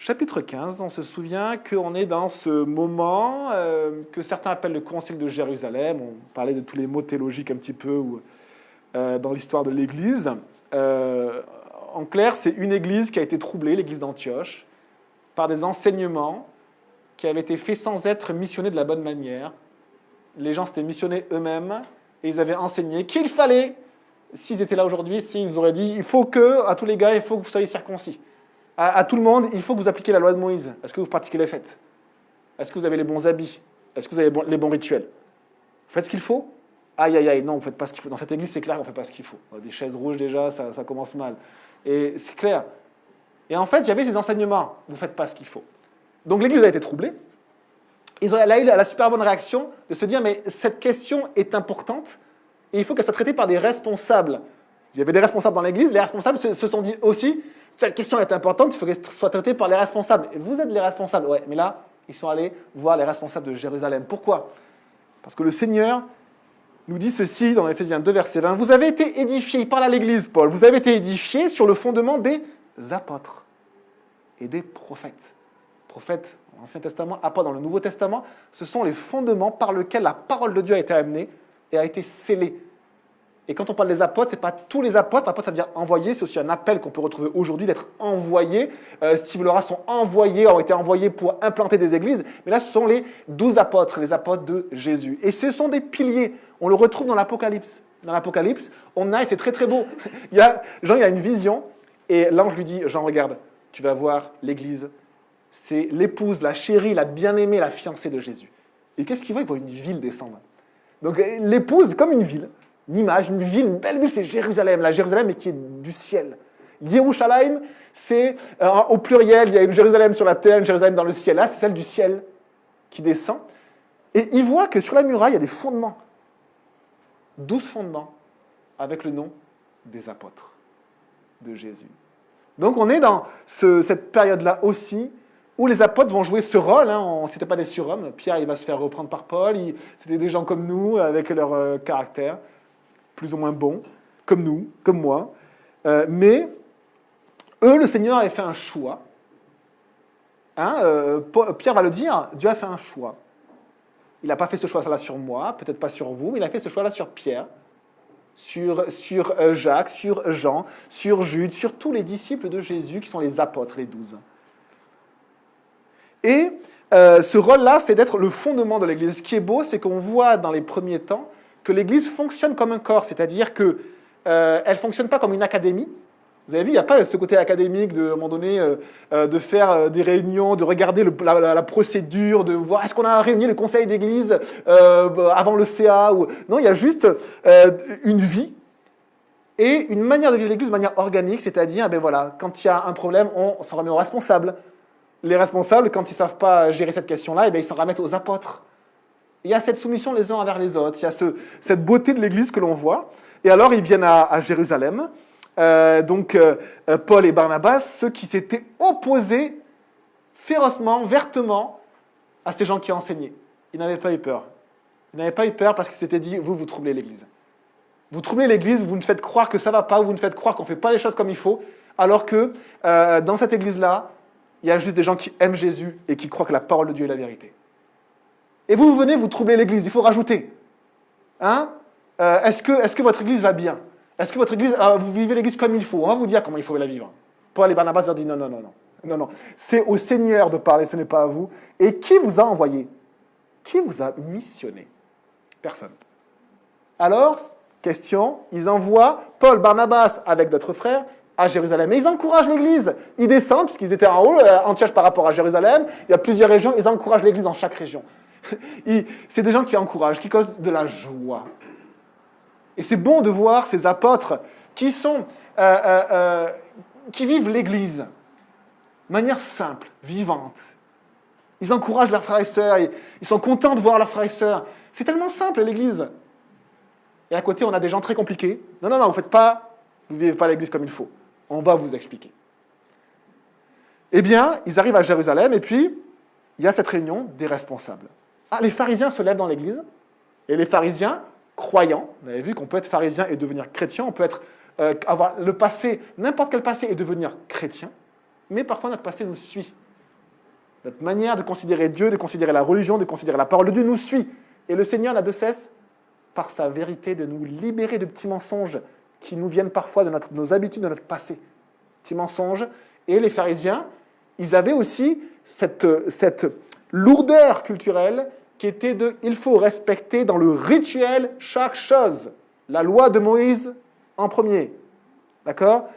Chapitre 15, on se souvient qu'on est dans ce moment que certains appellent le Concile de Jérusalem. On parlait de tous les mots théologiques un petit peu dans l'histoire de l'Église. En clair, c'est une Église qui a été troublée, l'Église d'Antioche, par des enseignements qui avaient été faits sans être missionnés de la bonne manière. Les gens s'étaient missionnés eux-mêmes et ils avaient enseigné qu'il fallait, s'ils étaient là aujourd'hui, s'ils auraient dit, il faut que, à tous les gars, il faut que vous soyez circoncis. À tout le monde, il faut que vous appliquiez la loi de Moïse. Est-ce que vous pratiquez les fêtes? Est-ce que vous avez les bons habits? Est-ce que vous avez les bons rituels? Vous faites ce qu'il faut? Aïe, aïe, aïe, non, vous ne faites pas ce qu'il faut. Dans cette église, c'est clair qu'on ne fait pas ce qu'il faut. Des chaises rouges, déjà, ça commence mal. Et c'est clair. Et en fait, il y avait ces enseignements. Vous ne faites pas ce qu'il faut. Donc l'église a été troublée. Elle a eu la super bonne réaction de se dire, mais cette question est importante et il faut qu'elle soit traitée par des responsables. Il y avait des responsables dans l'église. Les responsables se sont dit aussi, cette question est importante, il faut qu'elle soit traitée par les responsables. Et vous êtes les responsables. Ouais, mais là, ils sont allés voir les responsables de Jérusalem. Pourquoi? Parce que le Seigneur nous dit ceci dans Éphésiens 2, verset 20. Vous avez été édifiés, il parle à l'église, Paul, vous avez été édifiés sur le fondement des apôtres et des prophètes. Prophètes dans l'Ancien Testament, apôtres dans le Nouveau Testament, ce sont les fondements par lesquels la parole de Dieu a été amenée et a été scellée. Et quand on parle des apôtres, ce n'est pas tous les apôtres. Apôtre, ça veut dire envoyer. C'est aussi un appel qu'on peut retrouver aujourd'hui d'être envoyé. Steve Laura sont envoyés, ont été envoyés pour implanter des églises. Mais là, ce sont les 12 apôtres, les apôtres de Jésus. Et ce sont des piliers. On le retrouve dans l'Apocalypse. Dans l'Apocalypse, on a, et c'est très très beau. Jean, il a une vision. Et l'ange lui dit, Jean, regarde, tu vas voir l'église. C'est l'épouse, la chérie, la bien-aimée, la fiancée de Jésus. Et qu'est-ce qu'il voit? Il voit une ville descendre. Donc l'épouse, comme une ville. Une image, une ville, une belle ville, c'est Jérusalem. La Jérusalem, mais qui est du ciel. Yerushalayim, c'est au pluriel, il y a une Jérusalem sur la terre, une Jérusalem dans le ciel. Là, c'est celle du ciel qui descend. Et il voit que sur la muraille, il y a des fondements. 12 fondements avec le nom des apôtres de Jésus. Donc on est dans cette période-là aussi, où les apôtres vont jouer ce rôle. C'était pas des surhommes. Pierre, il va se faire reprendre par Paul. C'était des gens comme nous, avec leur caractère. Plus ou moins bons, comme nous, comme moi. Mais eux, le Seigneur avait fait un choix. Pierre va le dire, Dieu a fait un choix. Il n'a pas fait ce choix-là sur moi, peut-être pas sur vous, mais il a fait ce choix-là sur Pierre, sur Jacques, sur Jean, sur Jude, sur tous les disciples de Jésus qui sont les apôtres, les 12. Et ce rôle-là, c'est d'être le fondement de l'Église. Ce qui est beau, c'est qu'on voit dans les premiers temps que l'Église fonctionne comme un corps, c'est-à-dire qu'elle ne fonctionne pas comme une académie. Vous avez vu, il n'y a pas ce côté académique de, à un moment donné, de faire des réunions, de regarder la procédure, de voir est-ce qu'on a réuni le conseil d'église avant le CA. Non, il y a juste une vie et une manière de vivre l'Église de manière organique, c'est-à-dire, voilà, quand il y a un problème, on s'en remet aux responsables. Les responsables, quand ils ne savent pas gérer cette question-là, ils s'en remettent aux apôtres. Il y a cette soumission les uns envers les autres, il y a cette beauté de l'Église que l'on voit. Et alors, ils viennent à Jérusalem. Paul et Barnabas, ceux qui s'étaient opposés férocement, vertement, à ces gens qui enseignaient. Ils n'avaient pas eu peur. Ils n'avaient pas eu peur parce qu'ils s'étaient dit, vous troublez l'Église. Vous troublez l'Église, vous nous faites croire que ça ne va pas, vous nous faites croire qu'on ne fait pas les choses comme il faut, alors que dans cette Église-là, il y a juste des gens qui aiment Jésus et qui croient que la parole de Dieu est la vérité. Et vous venez, vous troublez l'Église, il faut rajouter. Est-ce que votre Église va bien? Est-ce que votre Église, vous vivez l'Église comme il faut? On va vous dire comment il faut la vivre. Paul et Barnabas leur disent non. C'est au Seigneur de parler, ce n'est pas à vous. Et qui vous a envoyé? Qui vous a missionné? Personne. Alors, question, ils envoient Paul, Barnabas avec d'autres frères à Jérusalem. Et ils encouragent l'Église. Ils descendent, puisqu'ils étaient en haut, Antioche par rapport à Jérusalem. Il y a plusieurs régions, ils encouragent l'Église dans chaque région. C'est des gens qui encouragent, qui causent de la joie. Et c'est bon de voir ces apôtres qui vivent l'Église de manière simple, vivante. Ils encouragent leurs frères et sœurs, ils sont contents de voir leurs frères et sœurs. C'est tellement simple, l'Église. Et à côté, on a des gens très compliqués. Non, vous ne vivez pas l'Église comme il faut. On va vous expliquer. Eh bien, ils arrivent à Jérusalem, et puis, il y a cette réunion des responsables. Les pharisiens se lèvent dans l'Église, et les pharisiens, croyants, vous avez vu qu'on peut être pharisien et devenir chrétien, on peut avoir le passé, n'importe quel passé et devenir chrétien, mais parfois notre passé nous suit. Notre manière de considérer Dieu, de considérer la religion, de considérer la parole de Dieu nous suit. Et le Seigneur n'a de cesse, par sa vérité, de nous libérer de petits mensonges qui nous viennent parfois de nos habitudes, de notre passé. Petits mensonges. Et les pharisiens, ils avaient aussi cette lourdeur culturelle qui était de « il faut respecter dans le rituel chaque chose ». La loi de Moïse en premier. D'accord ?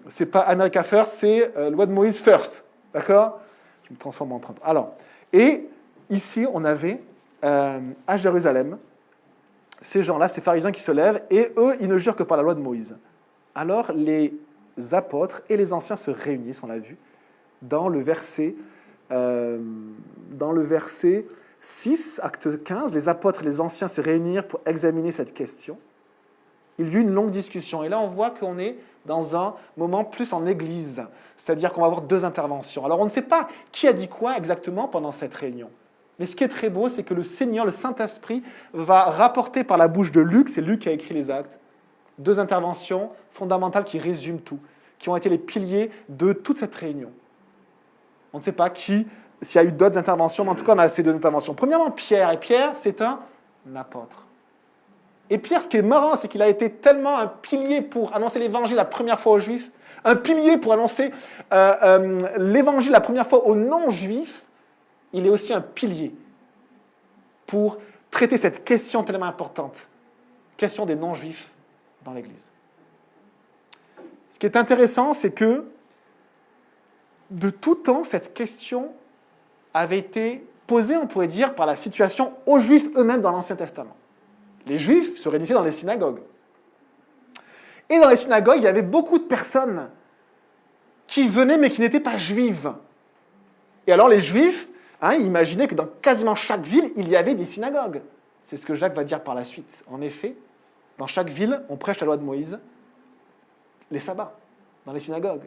C'est pas America First, c'est loi de Moïse First. D'accord ? Je me transforme en train. Alors, et ici, on avait à Jérusalem, ces gens-là, ces pharisiens qui se lèvent, et eux, ils ne jurent que par la loi de Moïse. Alors, les apôtres et les anciens se réunissent, on l'a vu, dans le verset 6, acte 15, les apôtres et les anciens se réunirent pour examiner cette question. Il y eut une longue discussion. Et là, on voit qu'on est dans un moment plus en église. C'est-à-dire qu'on va avoir deux interventions. Alors, on ne sait pas qui a dit quoi exactement pendant cette réunion. Mais ce qui est très beau, c'est que le Seigneur, le Saint-Esprit, va rapporter par la bouche de Luc, c'est Luc qui a écrit les actes, deux interventions fondamentales qui résument tout, qui ont été les piliers de toute cette réunion. On ne sait pas s'il y a eu d'autres interventions, mais en tout cas, on a ces deux interventions. Premièrement, Pierre. Et Pierre, c'est un apôtre. Et Pierre, ce qui est marrant, c'est qu'il a été tellement un pilier pour annoncer l'évangile la première fois aux Juifs, un pilier pour annoncer l'évangile la première fois aux non-Juifs, il est aussi un pilier pour traiter cette question tellement importante, question des non-Juifs dans l'Église. Ce qui est intéressant, c'est que de tout temps, cette question avait été posée, on pourrait dire, par la situation aux Juifs eux-mêmes dans l'Ancien Testament. Les Juifs se réunissaient dans les synagogues. Et dans les synagogues, il y avait beaucoup de personnes qui venaient mais qui n'étaient pas juives. Et alors les Juifs, imaginaient que dans quasiment chaque ville, il y avait des synagogues. C'est ce que Jacques va dire par la suite. En effet, dans chaque ville, on prêche la loi de Moïse, les sabbats, dans les synagogues.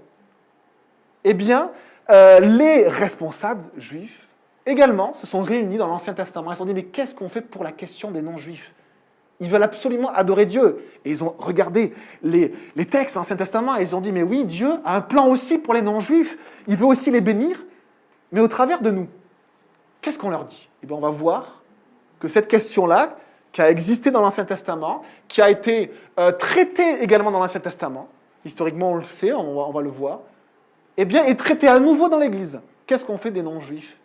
Eh bien, les responsables juifs, également, se sont réunis dans l'Ancien Testament. Ils se sont dit, mais qu'est-ce qu'on fait pour la question des non-juifs ? Ils veulent absolument adorer Dieu. Et ils ont regardé les textes de l'Ancien Testament et ils ont dit, mais oui, Dieu a un plan aussi pour les non-juifs. Il veut aussi les bénir, mais au travers de nous. Qu'est-ce qu'on leur dit ? Eh bien, on va voir que cette question-là, qui a existé dans l'Ancien Testament, qui a été traitée également dans l'Ancien Testament, historiquement on le sait, on va le voir, eh bien, est traitée à nouveau dans l'Église. Qu'est-ce qu'on fait des non-juifs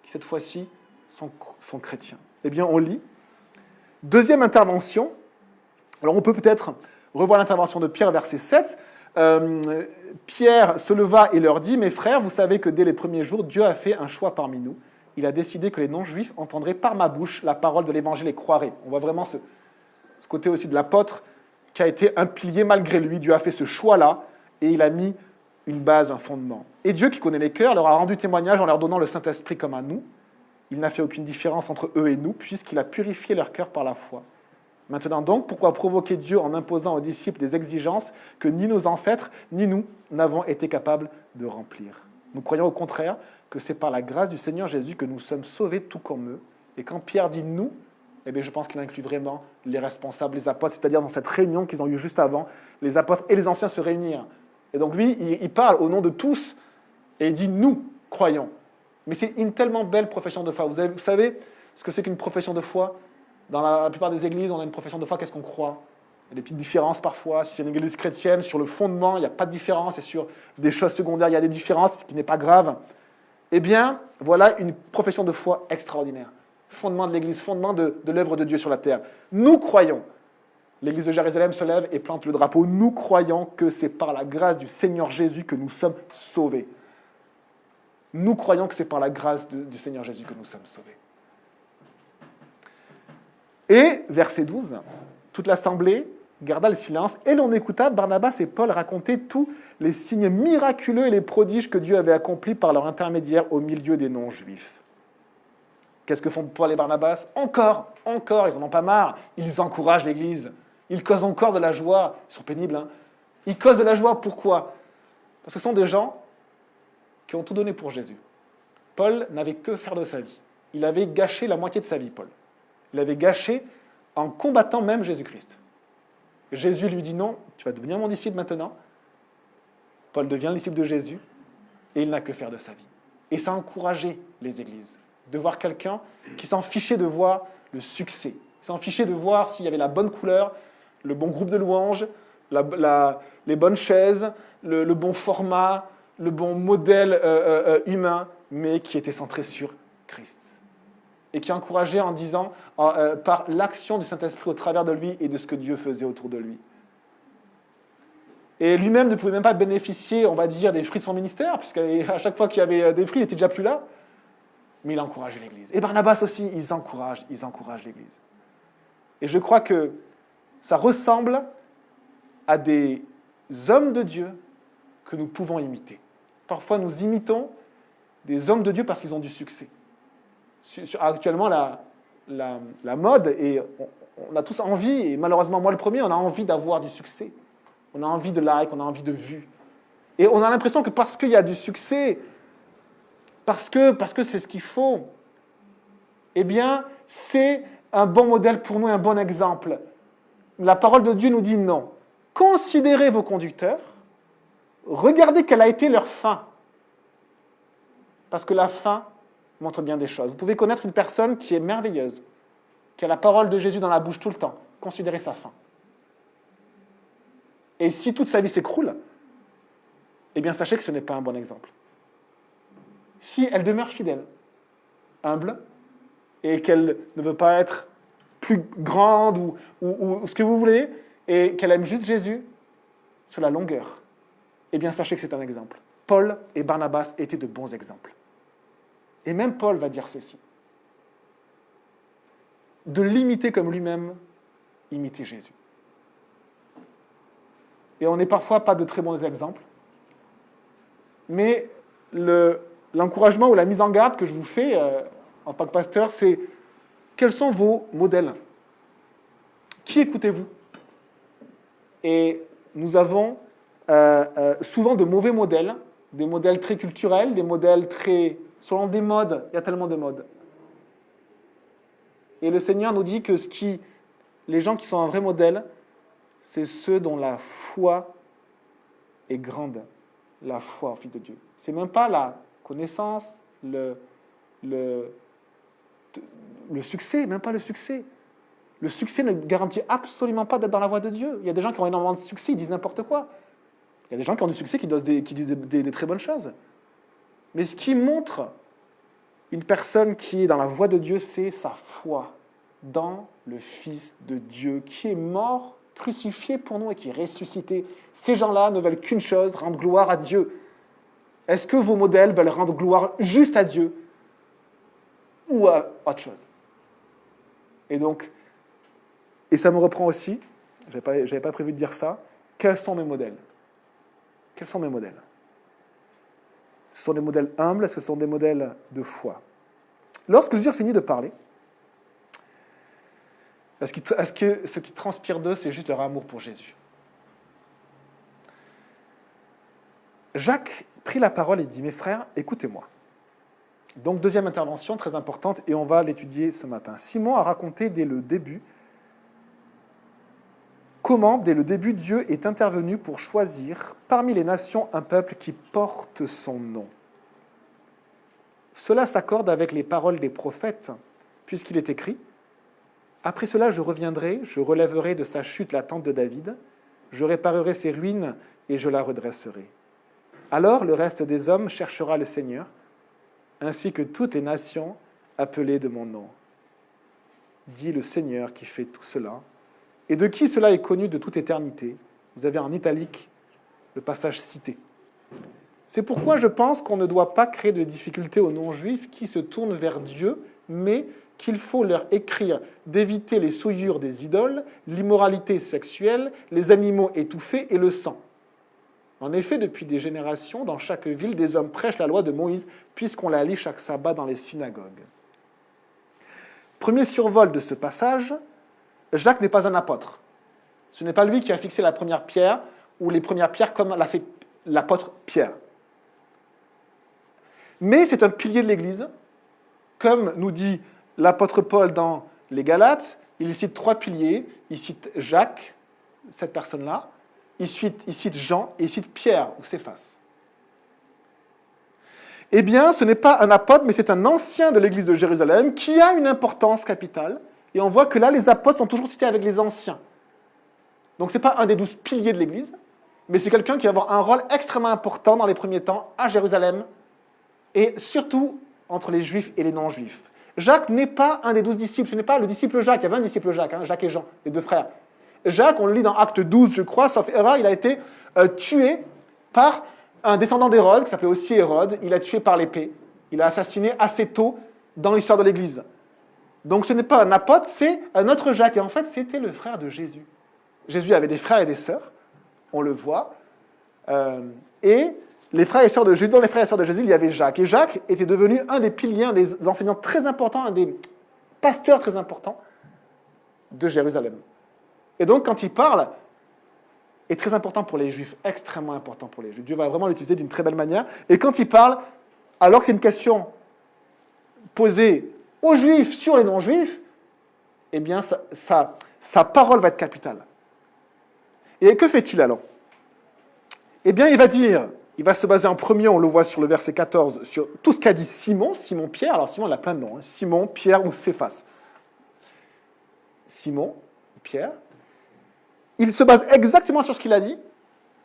qui, cette fois-ci, sont chrétiens ? Eh bien, on lit. Deuxième intervention. Alors, on peut peut-être revoir l'intervention de Pierre, verset 7. Pierre se leva et leur dit, « Mes frères, vous savez que dès les premiers jours, Dieu a fait un choix parmi nous. Il a décidé que les non-juifs entendraient par ma bouche la parole de l'Évangile et croiraient. » On voit vraiment ce côté aussi de l'apôtre qui a été un pilier malgré lui. Dieu a fait ce choix-là et il a mis une base, un fondement. Et Dieu, qui connaît les cœurs, leur a rendu témoignage en leur donnant le Saint-Esprit comme à nous. Il n'a fait aucune différence entre eux et nous, puisqu'il a purifié leur cœur par la foi. Maintenant donc, pourquoi provoquer Dieu en imposant aux disciples des exigences que ni nos ancêtres, ni nous n'avons été capables de remplir ? Nous croyons au contraire que c'est par la grâce du Seigneur Jésus que nous sommes sauvés tout comme eux. Et quand Pierre dit « nous », eh bien, je pense qu'il inclut vraiment les responsables, les apôtres, c'est-à-dire dans cette réunion qu'ils ont eue juste avant, les apôtres et les anciens se réunirent. Et donc lui, il parle au nom de tous, et il dit « nous croyons ». Mais c'est une tellement belle profession de foi. Vous savez ce que c'est qu'une profession de foi ? Dans la plupart des églises, on a une profession de foi, qu'est-ce qu'on croit ? Il y a des petites différences parfois. Si c'est une église chrétienne, sur le fondement, il n'y a pas de différence, et sur des choses secondaires, il y a des différences, ce qui n'est pas grave. Eh bien, voilà une profession de foi extraordinaire. Fondement de l'église, fondement de l'œuvre de Dieu sur la terre. Nous croyons. L'église de Jérusalem se lève et plante le drapeau. Nous croyons que c'est par la grâce du Seigneur Jésus que nous sommes sauvés. Nous croyons que c'est par la grâce du Seigneur Jésus que nous sommes sauvés. Et, verset 12, toute l'assemblée garda le silence, et l'on écouta Barnabas et Paul raconter tous les signes miraculeux et les prodiges que Dieu avait accomplis par leur intermédiaire au milieu des non-juifs. Qu'est-ce que font Paul et Barnabas ? Encore, ils n'en ont pas marre. Ils encouragent l'Église. Ils causent encore de la joie. Ils sont pénibles, hein ? Ils causent de la joie, pourquoi ? Parce que ce sont des gens qui ont tout donné pour Jésus. Paul n'avait que faire de sa vie. Il avait gâché la moitié de sa vie, Paul. Il avait gâché en combattant même Jésus-Christ. Jésus lui dit non, tu vas devenir mon disciple maintenant. Paul devient le disciple de Jésus et il n'a que faire de sa vie. Et ça a encouragé les églises de voir quelqu'un qui s'en fichait de voir le succès, qui s'en fichait de voir s'il y avait la bonne couleur, le bon groupe de louanges, les bonnes chaises, le bon format, le bon modèle humain, mais qui était centré sur Christ. Et qui encourageait en disant, par l'action du Saint-Esprit au travers de lui et de ce que Dieu faisait autour de lui. Et lui-même ne pouvait même pas bénéficier, on va dire, des fruits de son ministère, puisqu'à chaque fois qu'il y avait des fruits, il n'était déjà plus là. Mais il encourageait l'Église. Et Barnabas aussi, ils encouragent l'Église. Et je crois que ça ressemble à des hommes de Dieu que nous pouvons imiter. Parfois, nous imitons des hommes de Dieu parce qu'ils ont du succès. Actuellement, la mode, et on a tous envie, et malheureusement moi le premier, on a envie d'avoir du succès. On a envie de likes, on a envie de vues. Et on a l'impression que parce qu'il y a du succès, parce que c'est ce qu'il faut, eh bien, c'est un bon modèle pour nous, un bon exemple. La parole de Dieu nous dit non. Considérez vos conducteurs, regardez quelle a été leur fin. Parce que la fin montre bien des choses. Vous pouvez connaître une personne qui est merveilleuse, qui a la parole de Jésus dans la bouche tout le temps. Considérez sa fin. Et si toute sa vie s'écroule, eh bien sachez que ce n'est pas un bon exemple. Si elle demeure fidèle, humble, et qu'elle ne veut pas être plus grande ou ce que vous voulez, et qu'elle aime juste Jésus sur la longueur, eh bien sachez que c'est un exemple. Paul et Barnabas étaient de bons exemples. Et même Paul va dire ceci. De l'imiter comme lui-même, imiter Jésus. Et on n'est parfois pas de très bons exemples, mais l'encouragement ou la mise en garde que je vous fais en tant que pasteur, c'est quels sont vos modèles? Qui écoutez-vous? Et nous avons souvent de mauvais modèles, des modèles très culturels, des modèles très... selon des modes, il y a tellement de modes. Et le Seigneur nous dit que les gens qui sont un vrai modèle, c'est ceux dont la foi est grande, la foi en Fils de Dieu. C'est même pas la connaissance, le succès, même pas le succès. Le succès ne garantit absolument pas d'être dans la voie de Dieu. Il y a des gens qui ont énormément de succès, ils disent n'importe quoi. Il y a des gens qui ont du succès, qui disent des très bonnes choses. Mais ce qui montre une personne qui est dans la voie de Dieu, c'est sa foi dans le Fils de Dieu, qui est mort, crucifié pour nous et qui est ressuscité. Ces gens-là ne veulent qu'une chose, rendre gloire à Dieu. Est-ce que vos modèles veulent rendre gloire juste à Dieu ou à autre chose? Et ça me reprend aussi, je n'avais pas prévu de dire ça, quels sont mes modèles? Quels sont mes modèles? Ce sont des modèles humbles, ce sont des modèles de foi. Lorsque Jésus finit de parler, est-ce que ce qui transpire d'eux, c'est juste leur amour pour Jésus? Jacques prit la parole et dit, mes frères, écoutez-moi. Donc, deuxième intervention très importante, et on va l'étudier ce matin. Simon a raconté dès le début comment, dès le début, Dieu est intervenu pour choisir parmi les nations un peuple qui porte son nom. Cela s'accorde avec les paroles des prophètes, puisqu'il est écrit « Après cela, je reviendrai, je relèverai de sa chute la tente de David, je réparerai ses ruines et je la redresserai. Alors le reste des hommes cherchera le Seigneur, ainsi que toutes les nations appelées de mon nom. Dit le Seigneur qui fait tout cela, et de qui cela est connu de toute éternité. » Vous avez en italique le passage cité. C'est pourquoi je pense qu'on ne doit pas créer de difficultés aux non-juifs qui se tournent vers Dieu, mais qu'il faut leur écrire d'éviter les souillures des idoles, l'immoralité sexuelle, les animaux étouffés et le sang. En effet, depuis des générations, dans chaque ville, des hommes prêchent la loi de Moïse, puisqu'on la lit chaque sabbat dans les synagogues. Premier survol de ce passage, Jacques n'est pas un apôtre. Ce n'est pas lui qui a fixé la première pierre ou les premières pierres comme l'a fait l'apôtre Pierre. Mais c'est un pilier de l'Église, comme nous dit l'apôtre Paul dans les Galates. Il cite 3 piliers. Il cite Jacques, cette personne-là. Il cite Jean et il cite Pierre ou Céphas. eh bien, ce n'est pas un apôtre, mais c'est un ancien de l'église de Jérusalem qui a une importance capitale. Et on voit que là, les apôtres sont toujours cités avec les anciens. Donc, ce n'est pas un des 12 piliers de l'église, mais c'est quelqu'un qui va avoir un rôle extrêmement important dans les premiers temps à Jérusalem, et surtout entre les juifs et les non-juifs. Jacques n'est pas un des 12 disciples, ce n'est pas le disciple Jacques, il y avait un disciple Jacques, Jacques et Jean, les deux frères. Jacques, on le lit dans Acte 12, je crois, sauf erreur, il a été tué par un descendant d'Hérode, qui s'appelait aussi Hérode, il a tué par l'épée. Il a assassiné assez tôt dans l'histoire de l'Église. Donc ce n'est pas un apôtre, c'est un autre Jacques. Et en fait, c'était le frère de Jésus. Jésus avait des frères et des sœurs, on le voit. Et les frères et sœurs de Jésus, dans les frères et sœurs de Jésus, il y avait Jacques. Et Jacques était devenu un des piliers, un des enseignants très importants, un des pasteurs très importants de Jérusalem. Et donc, quand il parle, est très important pour les Juifs, extrêmement important pour les Juifs. Dieu va vraiment l'utiliser d'une très belle manière. Et quand il parle, alors que c'est une question posée aux Juifs sur les non-Juifs, eh bien, sa parole va être capitale. Et que fait-il alors? Eh bien, il va dire, il va se baser en premier, on le voit sur le verset 14, sur tout ce qu'a dit Simon, Simon-Pierre. Alors Simon, il a plein de noms, Simon, Pierre ou Céphas. Simon, Pierre. Il se base exactement sur ce qu'il a dit,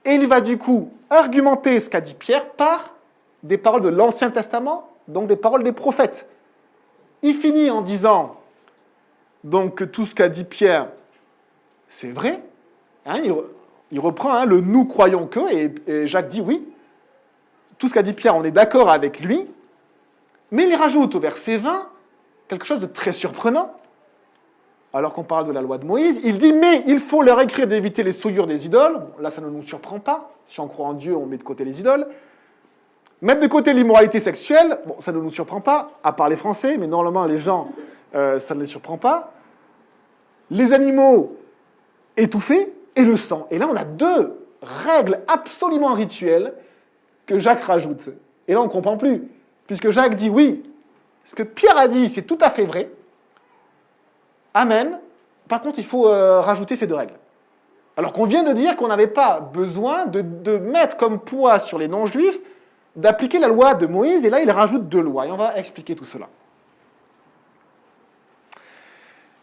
et il va du coup argumenter ce qu'a dit Pierre par des paroles de l'Ancien Testament, donc des paroles des prophètes. Il finit en disant donc que tout ce qu'a dit Pierre, c'est vrai. Il reprend le « nous croyons que », et Jacques dit oui. Tout ce qu'a dit Pierre, on est d'accord avec lui, mais il rajoute au verset 20 quelque chose de très surprenant. Alors qu'on parle de la loi de Moïse, il dit « Mais il faut leur écrire d'éviter les souillures des idoles. » Bon, là, ça ne nous surprend pas. Si on croit en Dieu, on met de côté les idoles. Mettre de côté l'immoralité sexuelle, bon, ça ne nous surprend pas, à part les Français, mais normalement, les gens, ça ne les surprend pas. Les animaux étouffés et le sang. Et là, on a deux règles absolument rituelles que Jacques rajoute. Et là, on ne comprend plus. Puisque Jacques dit « Oui, ce que Pierre a dit, c'est tout à fait vrai. » Amen. Par contre, il faut rajouter ces deux règles. Alors qu'on vient de dire qu'on n'avait pas besoin de mettre comme poids sur les non-juifs d'appliquer la loi de Moïse, et là, il rajoute deux lois. Et on va expliquer tout cela.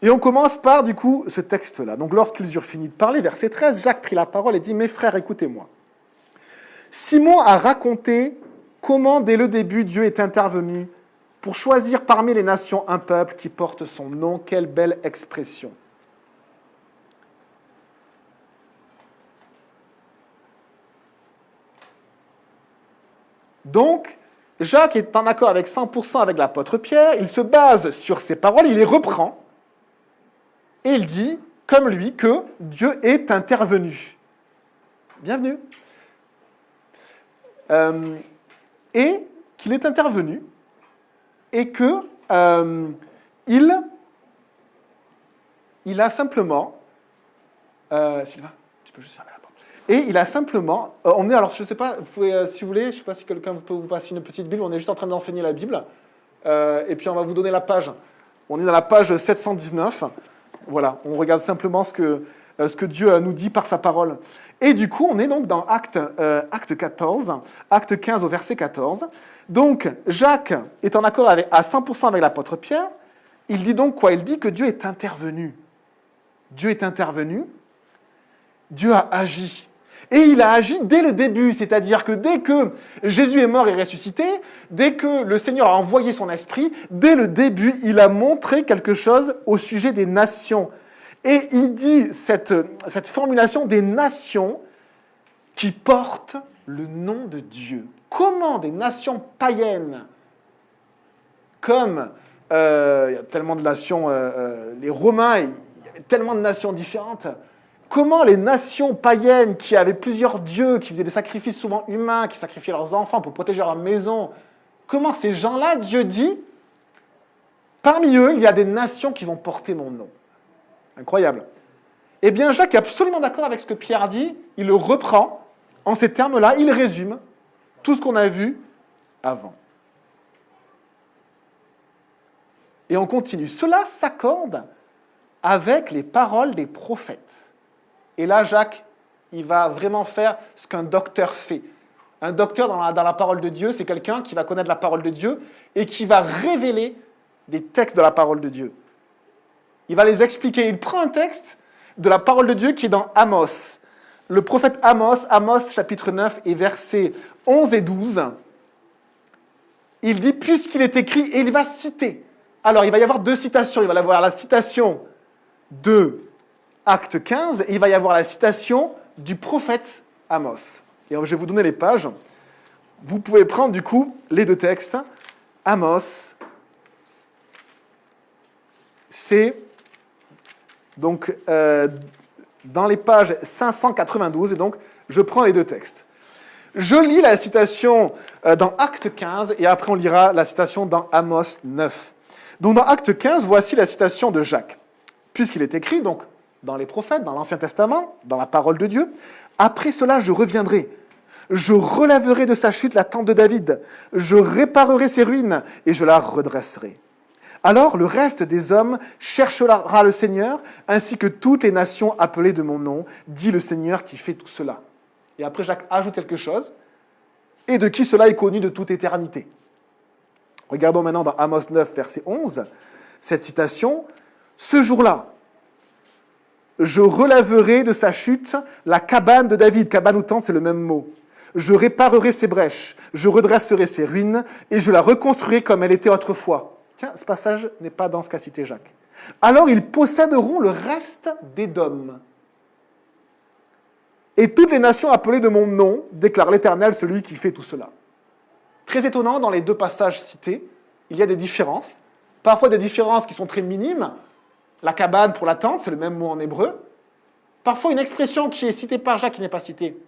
Et on commence par, du coup, ce texte-là. Donc, lorsqu'ils eurent fini de parler, verset 13, Jacques prit la parole et dit « Mes frères, écoutez-moi. Simon a raconté comment, dès le début, Dieu est intervenu pour choisir parmi les nations un peuple qui porte son nom. » Quelle belle expression. Donc, Jacques est en accord avec 100% avec l'apôtre Pierre, il se base sur ses paroles, il les reprend, et il dit, comme lui, que Dieu est intervenu. Bienvenue. Et qu'il est intervenu, et que il a simplement... Sylvain, tu peux juste fermer la porte. Et il a simplement... on est, alors je ne sais pas, vous pouvez, si vous voulez, je ne sais pas si quelqu'un peut vous passer une petite Bible, on est juste en train d'enseigner la Bible, et puis on va vous donner la page. On est dans la page 719. Voilà, on regarde simplement ce que Dieu nous dit par sa parole. Et du coup, on est donc dans Acte 14, Acte 15 au verset 14. Donc, Jacques est en accord à 100% avec l'apôtre Pierre. Il dit donc quoi? Il dit que Dieu est intervenu. Dieu est intervenu. Dieu a agi. Et il a agi dès le début, c'est-à-dire que dès que Jésus est mort et ressuscité, dès que le Seigneur a envoyé son esprit, dès le début, il a montré quelque chose au sujet des nations. Et il dit cette formulation des nations qui portent le nom de Dieu. Comment des nations païennes, comme il y a tellement de nations, les Romains, il y avait tellement de nations différentes, comment les nations païennes qui avaient plusieurs dieux, qui faisaient des sacrifices souvent humains, qui sacrifiaient leurs enfants pour protéger leur maison, comment ces gens-là, Dieu dit, parmi eux, il y a des nations qui vont porter mon nom. Incroyable. Eh bien, Jacques est absolument d'accord avec ce que Pierre dit, il le reprend en ces termes-là, il résume tout ce qu'on a vu avant. Et on continue. Cela s'accorde avec les paroles des prophètes. Et là, Jacques, il va vraiment faire ce qu'un docteur fait. Un docteur dans la parole de Dieu, c'est quelqu'un qui va connaître la parole de Dieu et qui va révéler des textes de la parole de Dieu. Il va les expliquer. Il prend un texte de la parole de Dieu qui est dans Amos. Le prophète Amos, Amos chapitre 9 et versets 11 et 12, il dit, puisqu'il est écrit, et il va citer. Alors, il va y avoir deux citations. Il va y avoir la citation de Acte 15 et il va y avoir la citation du prophète Amos. Et je vais vous donner les pages. Vous pouvez prendre du coup les deux textes. Amos, c'est donc dans les pages 592, et donc je prends les deux textes. Je lis la citation dans Acte 15, et après on lira la citation dans Amos 9. Donc dans Acte 15, voici la citation de Jacques. Puisqu'il est écrit, donc, dans les prophètes, dans l'Ancien Testament, dans la parole de Dieu, « Après cela, je reviendrai. Je relèverai de sa chute la tente de David. Je réparerai ses ruines, et je la redresserai. Alors le reste des hommes cherchera le Seigneur, ainsi que toutes les nations appelées de mon nom, dit le Seigneur qui fait tout cela. » Et après, Jacques ajoute quelque chose, « Et de qui cela est connu de toute éternité. » Regardons maintenant dans Amos 9, verset 11, cette citation, « Ce jour-là, je relèverai de sa chute la cabane de David. » Cabane ou tente, c'est le même mot. « Je réparerai ses brèches, je redresserai ses ruines, et je la reconstruirai comme elle était autrefois. » Tiens, ce passage n'est pas dans ce qu'a cité Jacques. « Alors ils posséderont le reste d'Édom. Et toutes les nations appelées de mon nom, déclare l'Éternel, celui qui fait tout cela. » Très étonnant, dans les deux passages cités, il y a des différences. Parfois des différences qui sont très minimes. La cabane pour la tente, c'est le même mot en hébreu. Parfois une expression qui est citée par Jacques qui n'est pas citée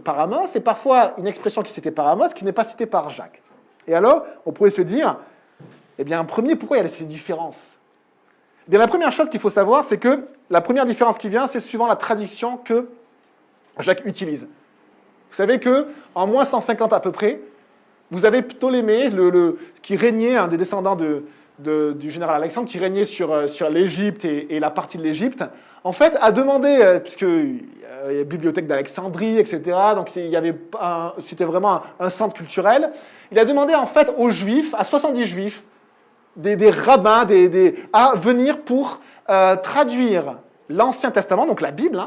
par Amos, et parfois une expression qui est citée par Amos qui n'est pas citée par Jacques. Et alors, on pourrait se dire, eh bien, premier, pourquoi il y a ces différences ? Eh bien, la première chose qu'il faut savoir, c'est que la première différence qui vient, c'est suivant la traduction que Jacques utilise. Vous savez qu'en moins 150 à peu près, vous avez Ptolémée, qui régnait, un des descendants du général Alexandre, qui régnait sur l'Égypte et la partie de l'Égypte, en fait, a demandé, puisqu'il y a la bibliothèque d'Alexandrie, etc., donc c'était vraiment un centre culturel, il a demandé en fait aux Juifs, à 70 Juifs, des rabbins, à venir pour traduire l'Ancien Testament, donc la Bible,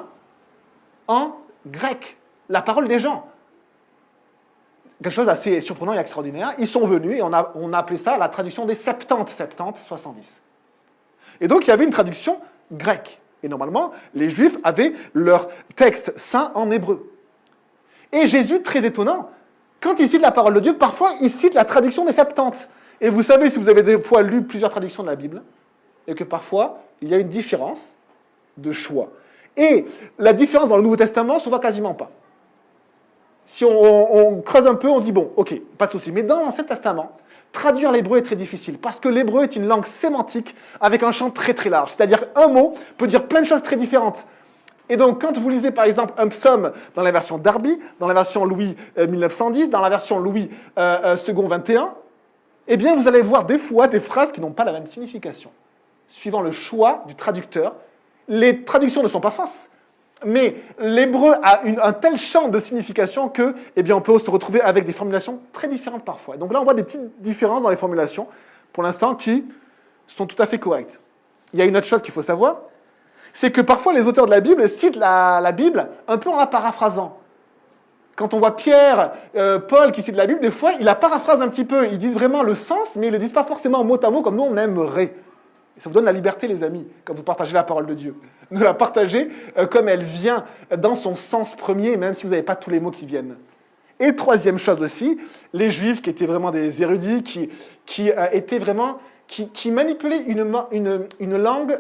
en grec, la parole des gens. Quelque chose d'assez surprenant et extraordinaire. Ils sont venus et on a appelé ça la traduction des 70, 70. Et donc il y avait une traduction grecque. Et normalement, les Juifs avaient leur texte saint en hébreu. Et Jésus, très étonnant, quand il cite la parole de Dieu, parfois il cite la traduction des 70. Et vous savez, si vous avez des fois lu plusieurs traductions de la Bible, et que parfois il y a une différence de choix. Et la différence dans le Nouveau Testament, on ne se voit quasiment pas. Si on creuse un peu, on dit bon, ok, pas de souci. Mais dans l'Ancien Testament, traduire l'hébreu est très difficile, parce que l'hébreu est une langue sémantique avec un champ très très large. C'est-à-dire qu'un mot peut dire plein de choses très différentes. Et donc, quand vous lisez par exemple un psaume dans la version Darby, dans la version Louis 1910, dans la version Louis II 21, eh bien, vous allez voir des fois des phrases qui n'ont pas la même signification. Suivant le choix du traducteur, les traductions ne sont pas fausses. Mais l'hébreu a un tel champ de signification que, eh bien, on peut se retrouver avec des formulations très différentes parfois. Donc là, on voit des petites différences dans les formulations, pour l'instant, qui sont tout à fait correctes. Il y a une autre chose qu'il faut savoir, c'est que parfois les auteurs de la Bible citent la Bible un peu en la paraphrasant. Quand on voit Pierre, Paul qui citent la Bible, des fois, ils la paraphrasent un petit peu. Ils disent vraiment le sens, mais ils ne le disent pas forcément mot à mot comme nous on aimerait. Et ça vous donne la liberté, les amis, quand vous partagez la parole de Dieu. De la partager comme elle vient, dans son sens premier, même si vous n'avez pas tous les mots qui viennent. Et troisième chose aussi, les Juifs qui étaient vraiment des érudits, qui étaient vraiment, qui manipulaient une langue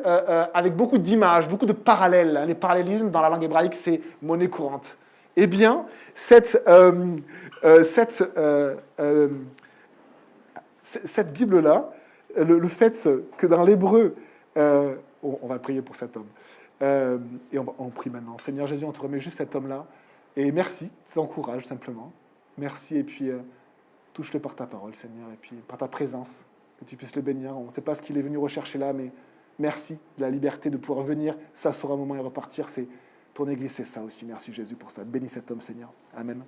avec beaucoup d'images, beaucoup de parallèles. Les parallélismes dans la langue hébraïque, c'est monnaie courante. Eh bien, cette Bible-là, le fait que dans l'hébreu, on va prier pour cet homme, et on prie maintenant. Seigneur Jésus, on te remet juste cet homme-là, et merci, ça encourage simplement. Merci, et puis touche-le par ta parole, Seigneur, et puis par ta présence, que tu puisses le bénir. On ne sait pas ce qu'il est venu rechercher là, mais merci de la liberté de pouvoir venir, s'asseoir un moment et repartir. C'est ton Église, c'est ça aussi. Merci Jésus pour ça. Bénis cet homme, Seigneur. Amen.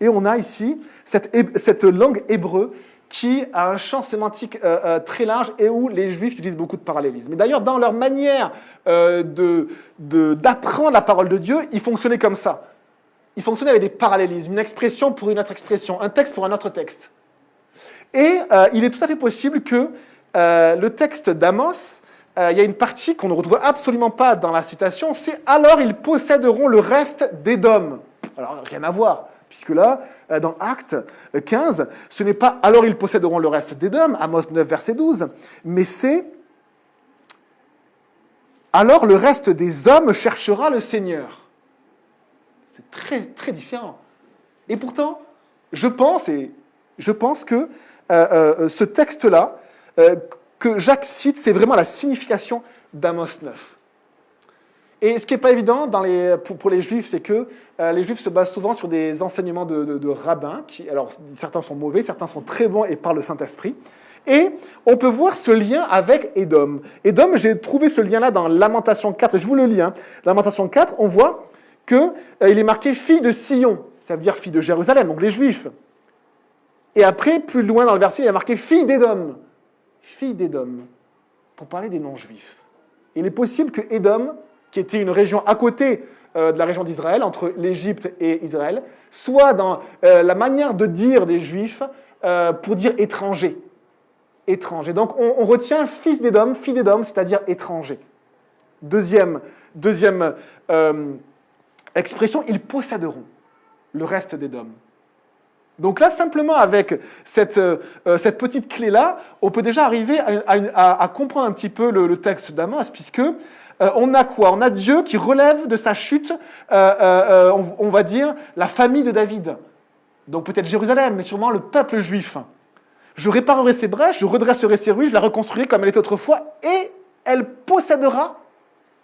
Et on a ici cette langue hébreu qui a un champ sémantique très large et où les Juifs utilisent beaucoup de parallélismes. Et d'ailleurs, dans leur manière d'apprendre la parole de Dieu, ils fonctionnaient comme ça. Ils fonctionnaient avec des parallélismes, une expression pour une autre expression, un texte pour un autre texte. Et il est tout à fait possible que le texte d'Amos, il y a une partie qu'on ne retrouve absolument pas dans la citation, c'est « Alors ils posséderont le reste d'Édom ». Alors, rien à voir. Puisque là, dans Actes 15, ce n'est pas « alors ils posséderont le reste d'Édom », Amos 9, verset 12, mais c'est « alors le reste des hommes cherchera le Seigneur ». C'est très, très différent. Et pourtant, je pense que ce texte-là, que Jacques cite, c'est vraiment la signification d'Amos 9. Et ce qui n'est pas évident pour les Juifs, c'est que les Juifs se basent souvent sur des enseignements de rabbins, alors certains sont mauvais, certains sont très bons et parlent le Saint-Esprit. Et on peut voir ce lien avec Édom. Édom, j'ai trouvé ce lien-là dans Lamentation 4, et je vous le lis. Lamentation 4, on voit qu'il est marqué « fille de Sion », ça veut dire fille de Jérusalem, donc les Juifs. Et après, plus loin dans le verset, il y a marqué « fille d'Édom », pour parler des non-Juifs. Il est possible que Édom, qui était une région à côté de la région d'Israël, entre l'Égypte et Israël, soit dans la manière de dire des Juifs pour dire étranger. Étranger. Donc on retient fils d'Édom, fille d'Édom, c'est-à-dire étranger. Deuxième expression, ils posséderont le reste d'Édom. Donc là, simplement avec cette petite clé-là, on peut déjà arriver à comprendre un petit peu le texte d'Amos, puisque on a quoi? On a Dieu qui relève de sa chute, on va dire, la famille de David. Donc peut-être Jérusalem, mais sûrement le peuple juif. Je réparerai ses brèches, je redresserai ses ruines, je la reconstruirai comme elle était autrefois, et elle possédera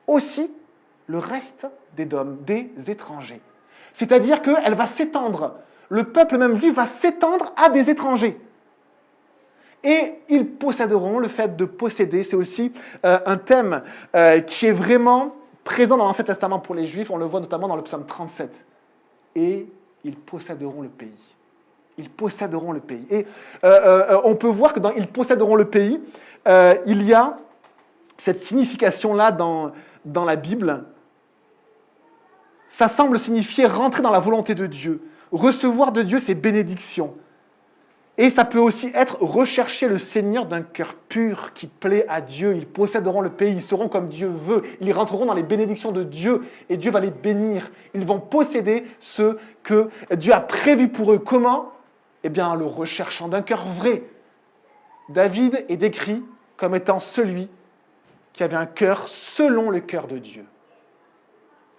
aussi le reste d'Édom, des étrangers. C'est-à-dire qu'elle va s'étendre. Le peuple même juif va s'étendre à des étrangers. Et ils posséderont, le fait de posséder, c'est aussi un thème qui est vraiment présent dans l'Ancien Testament pour les Juifs, on le voit notamment dans le psaume 37. Et ils posséderont le pays. Ils posséderont le pays. Et on peut voir que dans « ils posséderont le pays », il y a cette signification-là dans la Bible. Ça semble signifier rentrer dans la volonté de Dieu, recevoir de Dieu ses bénédictions. Et ça peut aussi être rechercher le Seigneur d'un cœur pur qui plaît à Dieu. Ils posséderont le pays, ils seront comme Dieu veut. Ils rentreront dans les bénédictions de Dieu et Dieu va les bénir. Ils vont posséder ce que Dieu a prévu pour eux. Comment? Eh bien, en le recherchant d'un cœur vrai. David est décrit comme étant celui qui avait un cœur selon le cœur de Dieu.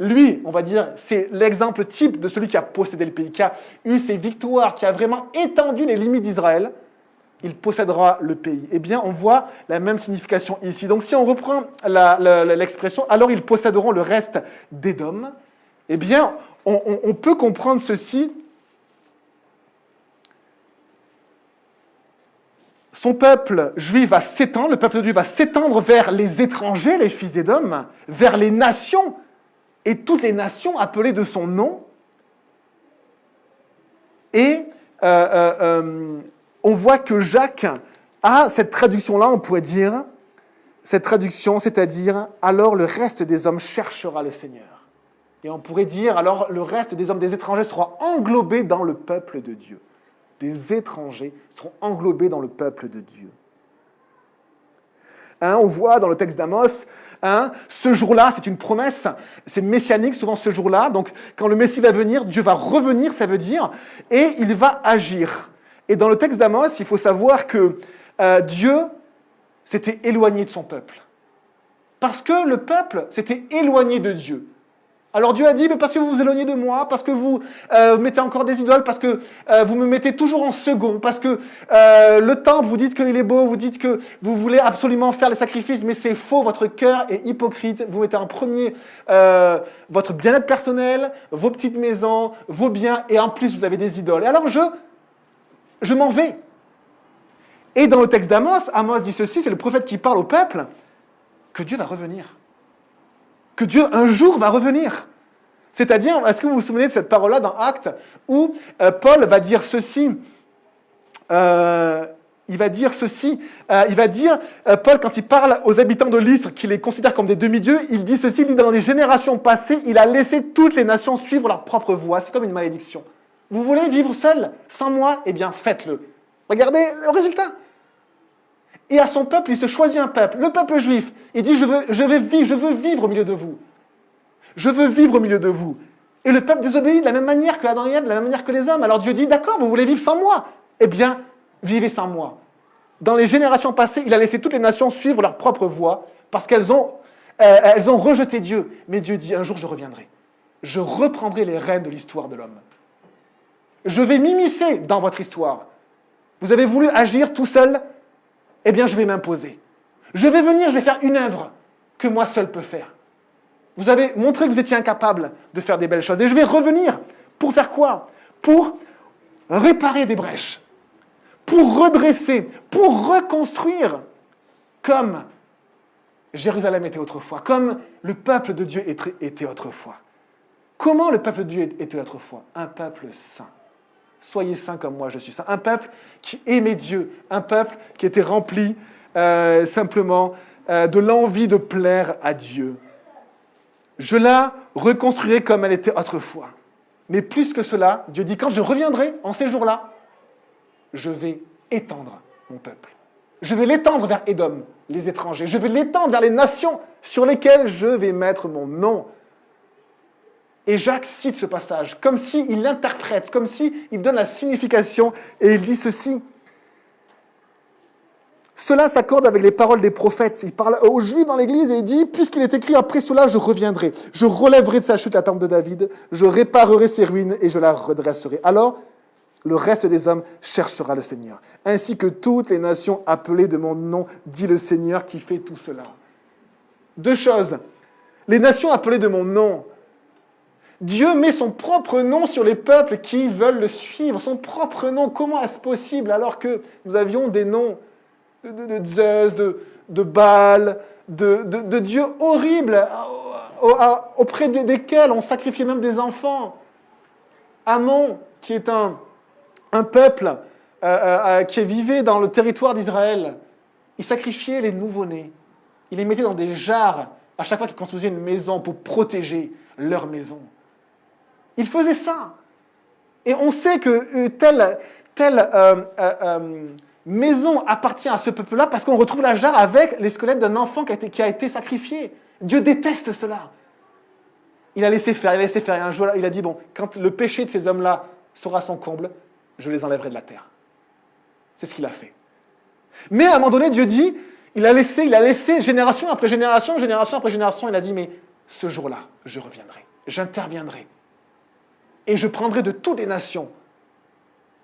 Lui, on va dire, c'est l'exemple type de celui qui a possédé le pays, qui a eu ses victoires, qui a vraiment étendu les limites d'Israël. Il possédera le pays. Eh bien, on voit la même signification ici. Donc, si on reprend l'expression « alors ils posséderont le reste d'Édom », eh bien, on peut comprendre ceci. Son peuple juif va s'étendre, le peuple juif va s'étendre vers les étrangers, les fils d'Édom, vers les nations, et toutes les nations appelées de son nom. Et on voit que Jacques a cette traduction-là, on pourrait dire, cette traduction, c'est-à-dire « alors le reste des hommes cherchera le Seigneur ». Et on pourrait dire « alors le reste des hommes, des étrangers sera englobé dans le peuple de Dieu ». Des étrangers seront englobés dans le peuple de Dieu. On voit dans le texte d'Amos, ce jour-là, c'est une promesse, c'est messianique souvent ce jour-là, donc quand le Messie va venir, Dieu va revenir, ça veut dire, et il va agir. Et dans le texte d'Amos, il faut savoir que Dieu s'était éloigné de son peuple. Parce que le peuple s'était éloigné de Dieu. Alors Dieu a dit, mais parce que vous vous éloignez de moi, parce que vous mettez encore des idoles, parce que vous me mettez toujours en second, parce que le temple, vous dites qu'il est beau, vous dites que vous voulez absolument faire les sacrifices, mais c'est faux, votre cœur est hypocrite, vous mettez en premier votre bien-être personnel, vos petites maisons, vos biens, et en plus vous avez des idoles. Et alors je m'en vais. Et dans le texte d'Amos, Amos dit ceci, c'est le prophète qui parle au peuple, que Dieu va revenir. Que Dieu, un jour, va revenir. C'est-à-dire, est-ce que vous vous souvenez de cette parole-là dans Actes, où Paul va dire ceci, il va dire, Paul, quand il parle aux habitants de Lystre, qu'il les considère comme des demi-dieux, il dit ceci, il dit, dans les générations passées, il a laissé toutes les nations suivre leur propre voie. C'est comme une malédiction. Vous voulez vivre seul, sans moi? Eh bien, faites-le. Regardez le résultat. Et à son peuple, il se choisit un peuple, le peuple juif. Il dit, je veux vivre au milieu de vous. Je veux vivre au milieu de vous. Et le peuple désobéit de la même manière que Adam et Ève, de la même manière que les hommes. Alors Dieu dit, d'accord, vous voulez vivre sans moi? Eh bien, vivez sans moi. Dans les générations passées, il a laissé toutes les nations suivre leur propre voie parce qu'elles ont rejeté Dieu. Mais Dieu dit, un jour je reviendrai. Je reprendrai les rênes de l'histoire de l'homme. Je vais m'immiscer dans votre histoire. Vous avez voulu agir tout seul? Eh bien, je vais m'imposer. Je vais venir, je vais faire une œuvre que moi seul peux faire. Vous avez montré que vous étiez incapable de faire des belles choses. Et je vais revenir. Pour faire quoi? Pour réparer des brèches. Pour redresser, pour reconstruire comme Jérusalem était autrefois, comme le peuple de Dieu était autrefois. Comment le peuple de Dieu était autrefois? Un peuple saint. Soyez saints comme moi je suis saint. Un peuple qui aimait Dieu, un peuple qui était rempli simplement de l'envie de plaire à Dieu. Je la reconstruirai comme elle était autrefois. Mais plus que cela, Dieu dit, quand je reviendrai en ces jours-là, je vais étendre mon peuple. Je vais l'étendre vers Édom, les étrangers. Je vais l'étendre vers les nations sur lesquelles je vais mettre mon nom. Et Jacques cite ce passage, comme s'il l'interprète, comme s'il donne la signification, et il dit ceci. Cela s'accorde avec les paroles des prophètes. Il parle aux Juifs dans l'Église et il dit, puisqu'il est écrit, après cela, je reviendrai. Je relèverai de sa chute la temple de David, je réparerai ses ruines et je la redresserai. Alors, le reste des hommes cherchera le Seigneur, ainsi que toutes les nations appelées de mon nom, dit le Seigneur qui fait tout cela. Deux choses. Les nations appelées de mon nom. Dieu met son propre nom sur les peuples qui veulent le suivre. Son propre nom. Comment est-ce possible alors que nous avions des noms de Zeus, de Baal, de dieux horribles auprès desquels on sacrifiait même des enfants? Ammon, qui est un peuple qui vivait dans le territoire d'Israël, il sacrifiait les nouveau-nés. Il les mettait dans des jarres à chaque fois qu'ils construisaient une maison pour protéger leur maison. Il faisait ça. Et on sait que telle maison appartient à ce peuple-là parce qu'on retrouve la jarre avec les squelettes d'un enfant qui a été sacrifié. Dieu déteste cela. Il a laissé faire. Et un jour, il a dit, bon, quand le péché de ces hommes-là sera son comble, je les enlèverai de la terre. C'est ce qu'il a fait. Mais à un moment donné, Dieu dit, il a laissé génération après génération, génération après génération, il a dit, mais ce jour-là, je reviendrai, j'interviendrai. Et je prendrai de toutes les nations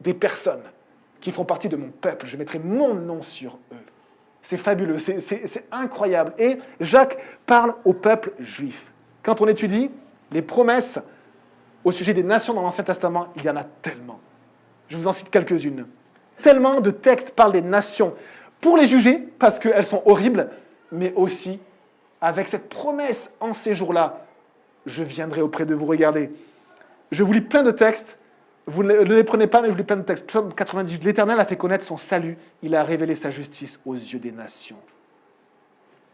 des personnes qui font partie de mon peuple. Je mettrai mon nom sur eux. C'est fabuleux, c'est incroyable. Et Jacques parle au peuple juif. Quand on étudie les promesses au sujet des nations dans l'Ancien Testament, il y en a tellement. Je vous en cite quelques-unes. Tellement de textes parlent des nations pour les juger, parce qu'elles sont horribles, mais aussi avec cette promesse en ces jours-là. Je viendrai auprès de vous. Regardez. Je vous lis plein de textes. Vous ne les prenez pas, mais je vous lis plein de textes. Psaume 98. L'Éternel a fait connaître son salut. Il a révélé sa justice aux yeux des nations.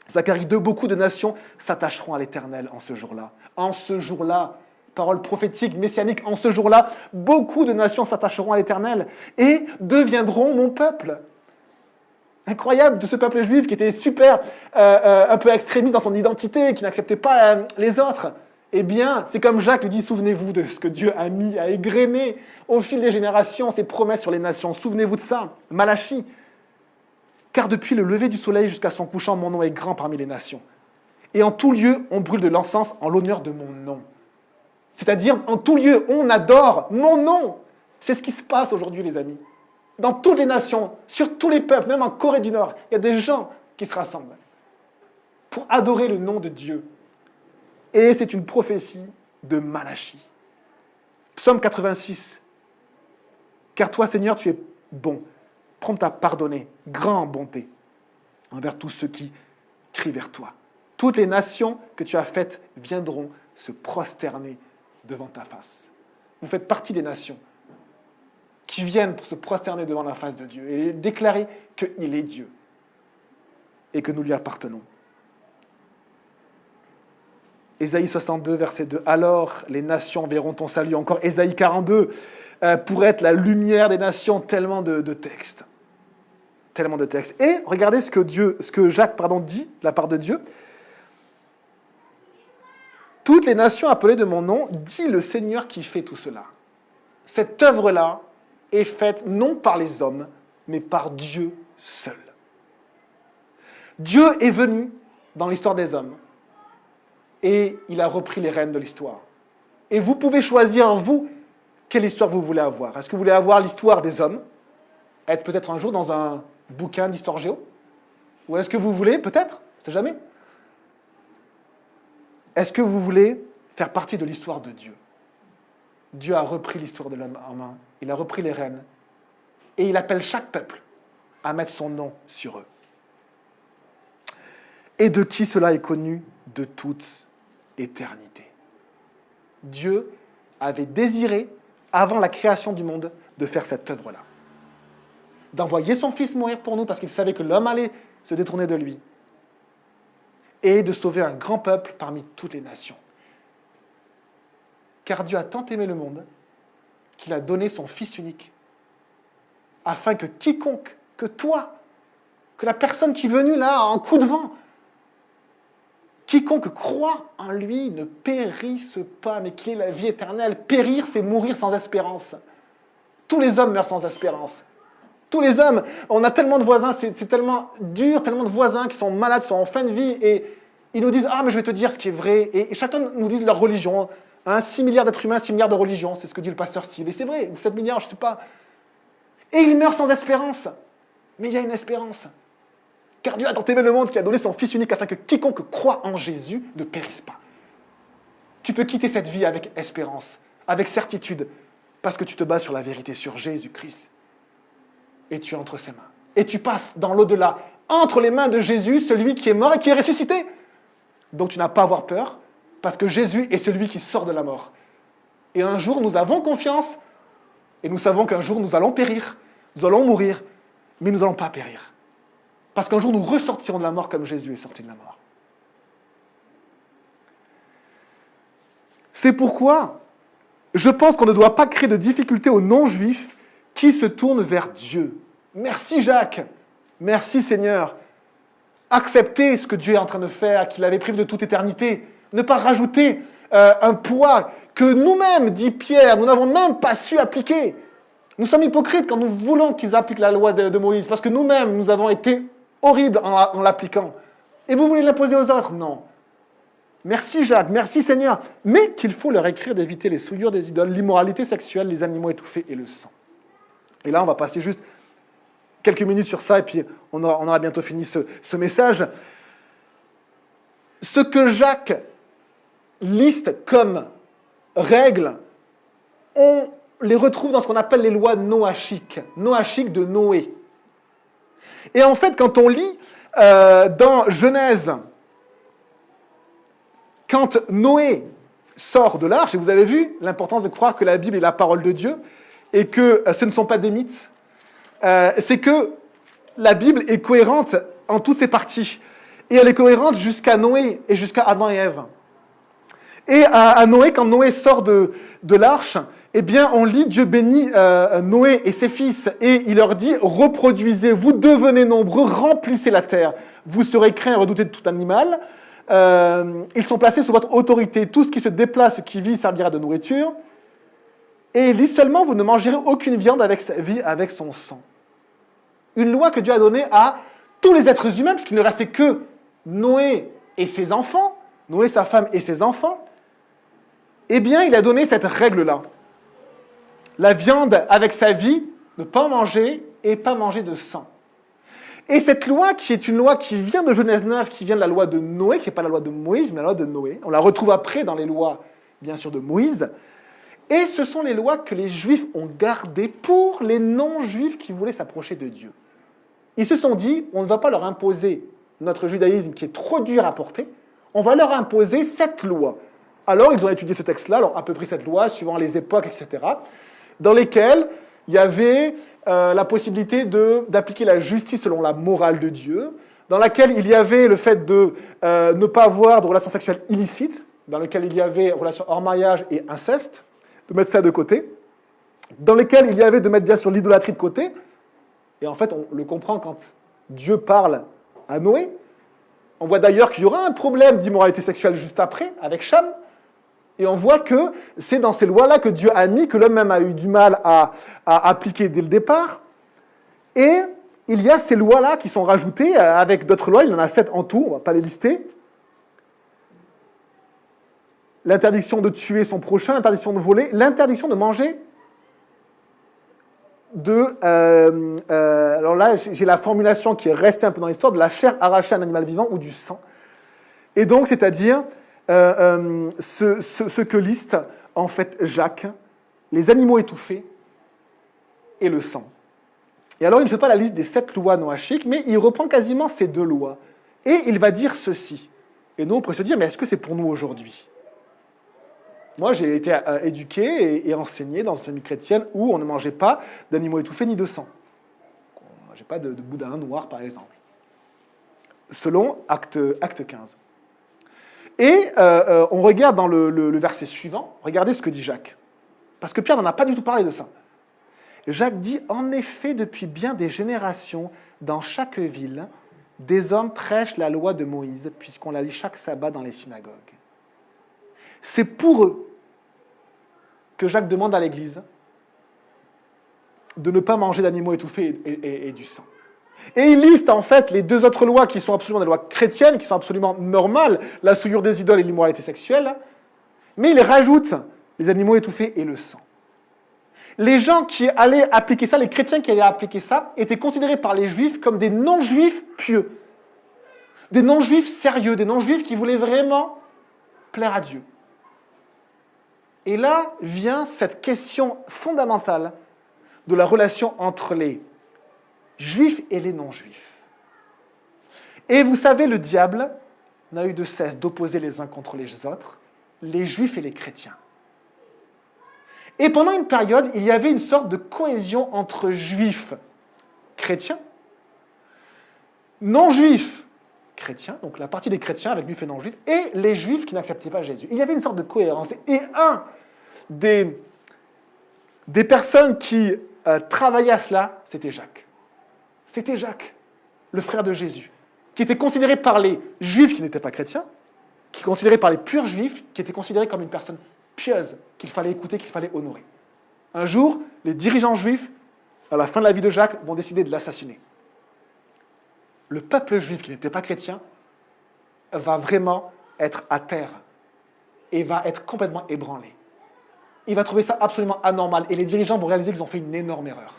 Zacharie 2, beaucoup de nations s'attacheront à l'Éternel en ce jour-là. En ce jour-là, parole prophétique, messianique, en ce jour-là, beaucoup de nations s'attacheront à l'Éternel et deviendront mon peuple. Incroyable de ce peuple juif qui était super, un peu extrémiste dans son identité, qui n'acceptait pas les autres. Eh bien, c'est comme Jacques lui dit, souvenez-vous de ce que Dieu a mis, a égrené au fil des générations, ses promesses sur les nations. Souvenez-vous de ça. Malachie. Car depuis le lever du soleil jusqu'à son couchant, mon nom est grand parmi les nations. Et en tout lieu, on brûle de l'encens en l'honneur de mon nom. C'est-à-dire, en tout lieu, on adore mon nom. C'est ce qui se passe aujourd'hui, les amis. Dans toutes les nations, sur tous les peuples, même en Corée du Nord, il y a des gens qui se rassemblent pour adorer le nom de Dieu. Et c'est une prophétie de Malachie. Psaume 86. Car toi, Seigneur, tu es bon, prompt à pardonner, grand en bonté, envers tous ceux qui crient vers toi. Toutes les nations que tu as faites viendront se prosterner devant ta face. Vous faites partie des nations qui viennent pour se prosterner devant la face de Dieu et déclarer qu'il est Dieu et que nous lui appartenons. Ésaïe 62, verset 2. Alors les nations verront ton salut. Encore Ésaïe 42, pour être la lumière des nations, tellement de textes. Tellement de textes. Et regardez ce que Jacques dit de la part de Dieu. Toutes les nations appelées de mon nom, dit le Seigneur qui fait tout cela. Cette œuvre-là est faite non par les hommes, mais par Dieu seul. Dieu est venu dans l'histoire des hommes et il a repris les rênes de l'histoire. Et vous pouvez choisir, vous, quelle histoire vous voulez avoir. Est-ce que vous voulez avoir l'histoire des hommes, être peut-être un jour dans un bouquin d'histoire géo? Ou est-ce que vous voulez, peut-être, on ne sait jamais, est-ce que vous voulez faire partie de l'histoire de Dieu? Dieu a repris l'histoire de l'homme en main, il a repris les rênes, et il appelle chaque peuple à mettre son nom sur eux. Et de qui cela est connu de toute éternité. Dieu avait désiré, avant la création du monde, de faire cette œuvre-là. D'envoyer son Fils mourir pour nous, parce qu'il savait que l'homme allait se détourner de lui, et de sauver un grand peuple parmi toutes les nations. Car Dieu a tant aimé le monde qu'il a donné son Fils unique, afin que quiconque, que toi, que la personne qui est venue là en coup de vent, quiconque croit en lui ne périsse pas, mais qu'il ait la vie éternelle. Périr, c'est mourir sans espérance. Tous les hommes meurent sans espérance. Tous les hommes, on a tellement de voisins, c'est tellement dur, tellement de voisins qui sont malades, sont en fin de vie, et ils nous disent « Ah, mais je vais te dire ce qui est vrai ». Et chacun nous dit leur religion. 6 milliards d'êtres humains, 6 milliards de religions, c'est ce que dit le pasteur Steve. Et c'est vrai, ou 7 milliards, je ne sais pas. Et ils meurent sans espérance. Mais il y a une espérance. Car Dieu a tant aimé le monde qu'il a donné son Fils unique afin que quiconque croit en Jésus ne périsse pas. Tu peux quitter cette vie avec espérance, avec certitude, parce que tu te bases sur la vérité, sur Jésus-Christ. Et tu es entre ses mains. Et tu passes dans l'au-delà, entre les mains de Jésus, celui qui est mort et qui est ressuscité. Donc tu n'as pas à avoir peur, parce que Jésus est celui qui sort de la mort. Et un jour, nous avons confiance, et nous savons qu'un jour, nous allons périr, nous allons mourir, mais nous n'allons pas périr. Parce qu'un jour, nous ressortirons de la mort comme Jésus est sorti de la mort. C'est pourquoi je pense qu'on ne doit pas créer de difficultés aux non-juifs qui se tournent vers Dieu. Merci Jacques, merci Seigneur. Acceptez ce que Dieu est en train de faire, qu'il avait prévu de toute éternité. Ne pas rajouter un poids que nous-mêmes, dit Pierre, nous n'avons même pas su appliquer. Nous sommes hypocrites quand nous voulons qu'ils appliquent la loi de Moïse, parce que nous-mêmes, nous avons été horribles en l'appliquant. Et vous voulez l'imposer aux autres? Non. Merci Jacques, merci Seigneur. Mais qu'il faut leur écrire d'éviter les souillures des idoles, l'immoralité sexuelle, les animaux étouffés et le sang. Et là, on va passer juste quelques minutes sur ça, et puis on aura bientôt fini ce message. Ce que Jacques liste comme règles, on les retrouve dans ce qu'on appelle les lois noachiques de Noé. Et en fait, quand on lit dans Genèse, quand Noé sort de l'arche, et vous avez vu l'importance de croire que la Bible est la parole de Dieu, et que ce ne sont pas des mythes, c'est que la Bible est cohérente en toutes ses parties. Et elle est cohérente jusqu'à Noé et jusqu'à Adam et Ève. Et à Noé, quand Noé sort de l'arche, eh bien, on lit Dieu bénit Noé et ses fils, et il leur dit « Reproduisez, vous devenez nombreux, remplissez la terre. Vous serez craints et redoutés de tout animal. Ils sont placés sous votre autorité. Tout ce qui se déplace, qui vit, servira de nourriture. Et il dit seulement, vous ne mangerez aucune viande avec sa vie, avec son sang. » Une loi que Dieu a donnée à tous les êtres humains, parce qu'il ne restait que Noé et ses enfants, Noé, sa femme et ses enfants. Eh bien, il a donné cette règle-là. La viande avec sa vie, ne pas en manger et pas manger de sang. Et cette loi, qui est une loi qui vient de Genèse 9, qui vient de la loi de Noé, qui n'est pas la loi de Moïse, mais la loi de Noé, on la retrouve après dans les lois, bien sûr, de Moïse. Et ce sont les lois que les Juifs ont gardées pour les non-Juifs qui voulaient s'approcher de Dieu. Ils se sont dit, on ne va pas leur imposer notre judaïsme qui est trop dur à porter, on va leur imposer cette loi. Alors, ils ont étudié ce texte-là, alors à peu près cette loi, suivant les époques, etc., dans lesquelles il y avait la possibilité d'appliquer la justice selon la morale de Dieu, dans laquelle il y avait le fait de ne pas avoir de relations sexuelles illicites, dans lequel il y avait relations hors mariage et inceste, de mettre ça de côté, dans lesquels il y avait de mettre bien sûr l'idolâtrie de côté, et en fait on le comprend quand Dieu parle à Noé. On voit d'ailleurs qu'il y aura un problème d'immoralité sexuelle juste après, avec Cham, et on voit que c'est dans ces lois-là que Dieu a mis, que l'homme même a eu du mal à appliquer dès le départ, et il y a ces lois-là qui sont rajoutées avec d'autres lois, il y en a 7 en tout, on ne va pas les lister. L'interdiction de tuer son prochain, l'interdiction de voler, l'interdiction de manger alors là, j'ai la formulation qui est restée un peu dans l'histoire, de la chair arrachée à un animal vivant ou du sang. Et donc, c'est-à-dire, ce que liste, en fait, Jacques, les animaux étouffés et le sang. Et alors, il ne fait pas la liste des 7 lois noachiques, mais il reprend quasiment ces 2 lois. Et il va dire ceci. Et nous, on pourrait se dire, mais est-ce que c'est pour nous aujourd'hui ? Moi, j'ai été éduqué et enseigné dans une famille chrétienne où on ne mangeait pas d'animaux étouffés ni de sang. On ne mangeait pas de boudin noir, par exemple. Selon Acte 15. Et on regarde dans le verset suivant, regardez ce que dit Jacques. Parce que Pierre n'en a pas du tout parlé de ça. Jacques dit, en effet, depuis bien des générations, dans chaque ville, des hommes prêchent la loi de Moïse, puisqu'on la lit chaque sabbat dans les synagogues. C'est pour eux que Jacques demande à l'Église de ne pas manger d'animaux étouffés et du sang. Et il liste en fait les 2 autres lois qui sont absolument des lois chrétiennes, qui sont absolument normales, la souillure des idoles et l'immoralité sexuelle, mais il rajoute les animaux étouffés et le sang. Les gens qui allaient appliquer ça, les chrétiens qui allaient appliquer ça, étaient considérés par les juifs comme des non-juifs pieux, des non-juifs sérieux, des non-juifs qui voulaient vraiment plaire à Dieu. Et là vient cette question fondamentale de la relation entre les juifs et les non-juifs. Et vous savez, le diable n'a eu de cesse d'opposer les uns contre les autres, les juifs et les chrétiens. Et pendant une période, il y avait une sorte de cohésion entre juifs chrétiens, non-juifs chrétiens, donc la partie des chrétiens avec juifs et non-juifs, et les juifs qui n'acceptaient pas Jésus. Il y avait une sorte de cohérence. Et un des personnes qui travaillaient à cela, c'était Jacques. C'était Jacques, le frère de Jésus, qui était considéré par les juifs qui n'étaient pas chrétiens, qui était considéré par les purs juifs, qui était considéré comme une personne pieuse, qu'il fallait écouter, qu'il fallait honorer. Un jour, les dirigeants juifs, à la fin de la vie de Jacques, vont décider de l'assassiner. Le peuple juif qui n'était pas chrétien va vraiment être à terre et va être complètement ébranlé. Il va trouver ça absolument anormal et les dirigeants vont réaliser qu'ils ont fait une énorme erreur.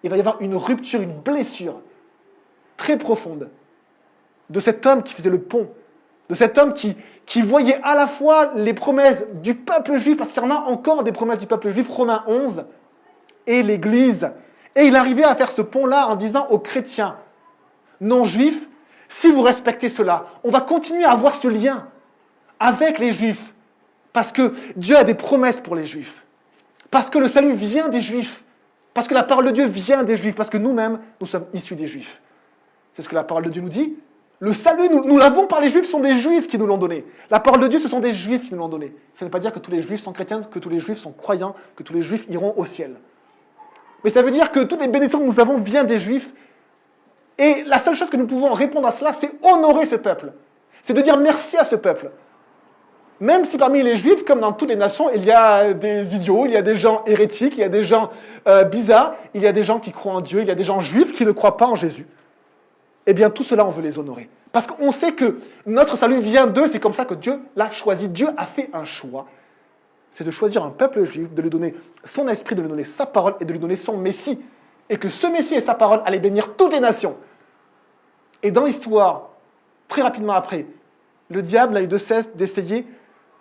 Il va y avoir une rupture, une blessure très profonde de cet homme qui faisait le pont, de cet homme qui voyait à la fois les promesses du peuple juif, parce qu'il y en a encore des promesses du peuple juif, Romains 11, et l'Église. Et il arrivait à faire ce pont-là en disant aux chrétiens non-juifs, si vous respectez cela, on va continuer à avoir ce lien avec les juifs, parce que Dieu a des promesses pour les juifs, parce que le salut vient des juifs, parce que la parole de Dieu vient des juifs, parce que nous-mêmes, nous sommes issus des juifs. C'est ce que la parole de Dieu nous dit. Le salut, nous l'avons par les juifs, ce sont des juifs qui nous l'ont donné. La parole de Dieu, ce sont des juifs qui nous l'ont donné. Ça ne veut pas dire que tous les juifs sont chrétiens, que tous les juifs sont croyants, que tous les juifs iront au ciel. Mais ça veut dire que toutes les bénédictions que nous avons viennent des juifs. Et la seule chose que nous pouvons répondre à cela, c'est honorer ce peuple. C'est de dire merci à ce peuple. Même si parmi les juifs, comme dans toutes les nations, il y a des idiots, il y a des gens hérétiques, il y a des gens bizarres, il y a des gens qui croient en Dieu, il y a des gens juifs qui ne croient pas en Jésus. Eh bien, tout cela, on veut les honorer. Parce qu'on sait que notre salut vient d'eux, c'est comme ça que Dieu l'a choisi. Dieu a fait un choix. C'est de choisir un peuple juif, de lui donner son esprit, de lui donner sa parole et de lui donner son Messie. Et que ce Messie et sa parole allaient bénir toutes les nations. Et dans l'histoire, très rapidement après, le diable n'a eu de cesse d'essayer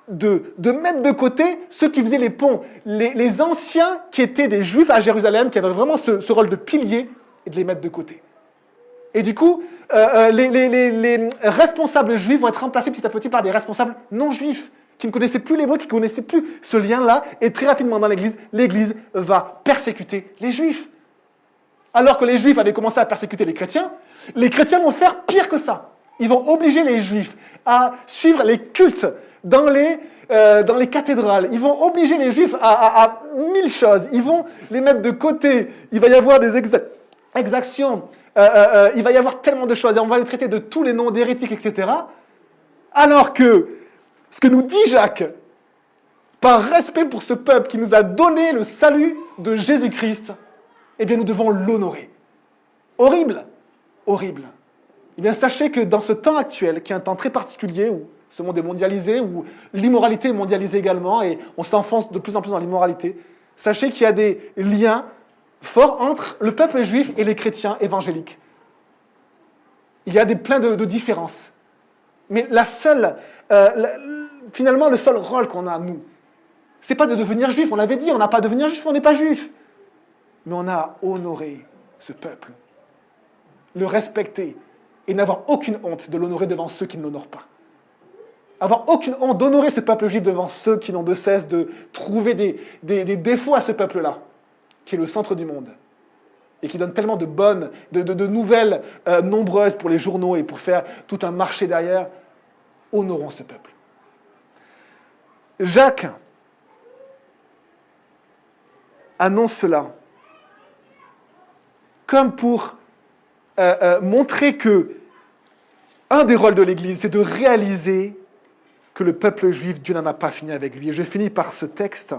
de mettre de côté ceux qui faisaient les ponts, les anciens qui étaient des juifs à Jérusalem, qui avaient vraiment ce rôle de pilier, et de les mettre de côté. Et du coup, les responsables juifs vont être remplacés petit à petit par des responsables non juifs, qui ne connaissaient plus l'hébreu, qui ne connaissaient plus ce lien-là, et très rapidement dans l'Église va persécuter les Juifs. Alors que les Juifs avaient commencé à persécuter les chrétiens vont faire pire que ça. Ils vont obliger les Juifs à suivre les cultes dans les cathédrales. Ils vont obliger les Juifs à 1000 choses. Ils vont les mettre de côté. Il va y avoir des exactions. Il va y avoir tellement de choses. Et on va les traiter de tous les noms d'hérétiques, etc. Alors que, ce que nous dit Jacques, par respect pour ce peuple qui nous a donné le salut de Jésus-Christ, eh bien nous devons l'honorer. Horrible, horrible. Eh bien sachez que dans ce temps actuel, qui est un temps très particulier, où ce monde est mondialisé, où l'immoralité est mondialisée également, et on s'enfonce de plus en plus dans l'immoralité, sachez qu'il y a des liens forts entre le peuple juif et les chrétiens évangéliques. Il y a plein de différences. Mais finalement, le seul rôle qu'on a, nous, c'est pas de devenir juif. On l'avait dit, on n'a pas à devenir juif, on n'est pas juif. Mais on a à honorer ce peuple, le respecter et n'avoir aucune honte de l'honorer devant ceux qui ne l'honorent pas. Avoir aucune honte d'honorer ce peuple juif devant ceux qui n'ont de cesse de trouver des défauts à ce peuple-là, qui est le centre du monde, et qui donne tellement de nouvelles nombreuses pour les journaux et pour faire tout un marché derrière. Honorons ce peuple. Jacques annonce cela comme pour montrer que un des rôles de l'Église, c'est de réaliser que le peuple juif, Dieu n'en a pas fini avec lui. Et je finis par ce texte.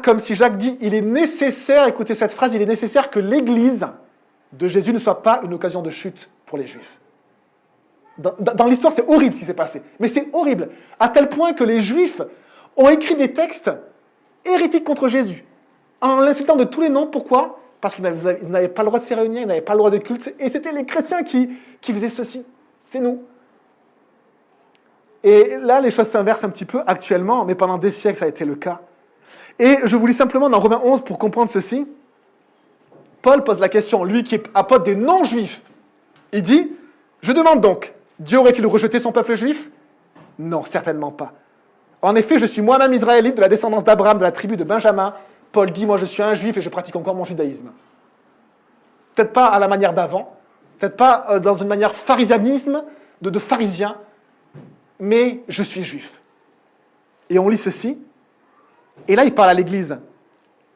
Comme si Jacques dit, il est nécessaire, écoutez cette phrase, il est nécessaire que l'Église de Jésus ne soit pas une occasion de chute pour les Juifs. Dans l'histoire, c'est horrible ce qui s'est passé. Mais c'est horrible, à tel point que les Juifs ont écrit des textes hérétiques contre Jésus, en l'insultant de tous les noms. Pourquoi ? Parce qu'ils n'avaient pas le droit de se réunir, ils n'avaient pas le droit de culte, et c'était les chrétiens qui faisaient ceci. C'est nous. Et là, les choses s'inversent un petit peu actuellement, mais pendant des siècles, ça a été le cas. Et je vous lis simplement dans Romains 11 pour comprendre ceci. Paul pose la question, lui qui est apôtre des non-juifs. Il dit, je demande donc, Dieu aurait-il rejeté son peuple juif ? Non, certainement pas. En effet, je suis moi-même israélite, de la descendance d'Abraham, de la tribu de Benjamin. Paul dit, moi je suis un juif et je pratique encore mon judaïsme. Peut-être pas à la manière d'avant, peut-être pas dans une manière pharisianisme, de pharisien, mais je suis juif. Et on lit ceci, et là il parle à l'Église.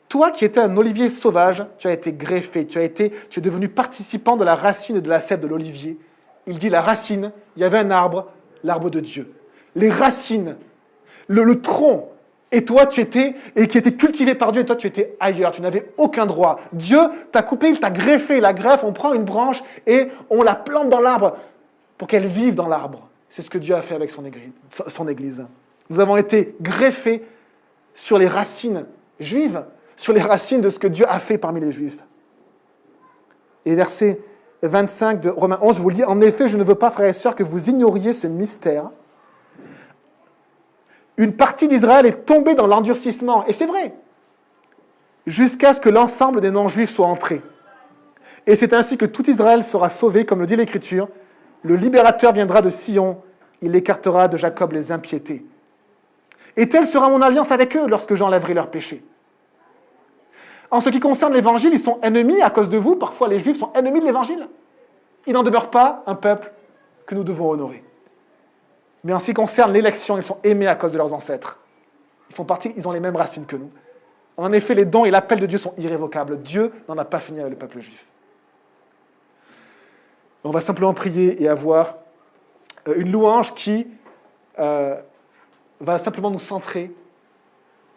Toi qui étais un olivier sauvage, tu as été greffé, tu es devenu participant de la racine et de la sève de l'olivier. Il dit la racine, il y avait un arbre, l'arbre de Dieu. Les racines, le tronc, et toi qui étais cultivé par Dieu, et toi tu étais ailleurs, tu n'avais aucun droit. Dieu t'a coupé, il t'a greffé. La greffe, on prend une branche et on la plante dans l'arbre pour qu'elle vive dans l'arbre. C'est ce que Dieu a fait avec son Église. Nous avons été greffés sur les racines juives, sur les racines de ce que Dieu a fait parmi les Juifs. Et verset 25 de Romains 11, je vous le dis, en effet, je ne veux pas, frères et sœurs, que vous ignoriez ce mystère. Une partie d'Israël est tombée dans l'endurcissement, et c'est vrai, jusqu'à ce que l'ensemble des non-juifs soient entrés. Et c'est ainsi que tout Israël sera sauvé, comme le dit l'Écriture. Le libérateur viendra de Sion, il écartera de Jacob les impiétés. Et telle sera mon alliance avec eux lorsque j'enlèverai leurs péchés. En ce qui concerne l'Évangile, ils sont ennemis à cause de vous. Parfois, les Juifs sont ennemis de l'Évangile. Il n'en demeure pas un peuple que nous devons honorer. Mais en ce qui concerne l'élection, ils sont aimés à cause de leurs ancêtres. Ils ont les mêmes racines que nous. En effet, les dons et l'appel de Dieu sont irrévocables. Dieu n'en a pas fini avec le peuple juif. On va simplement prier et avoir une louange qui va simplement nous centrer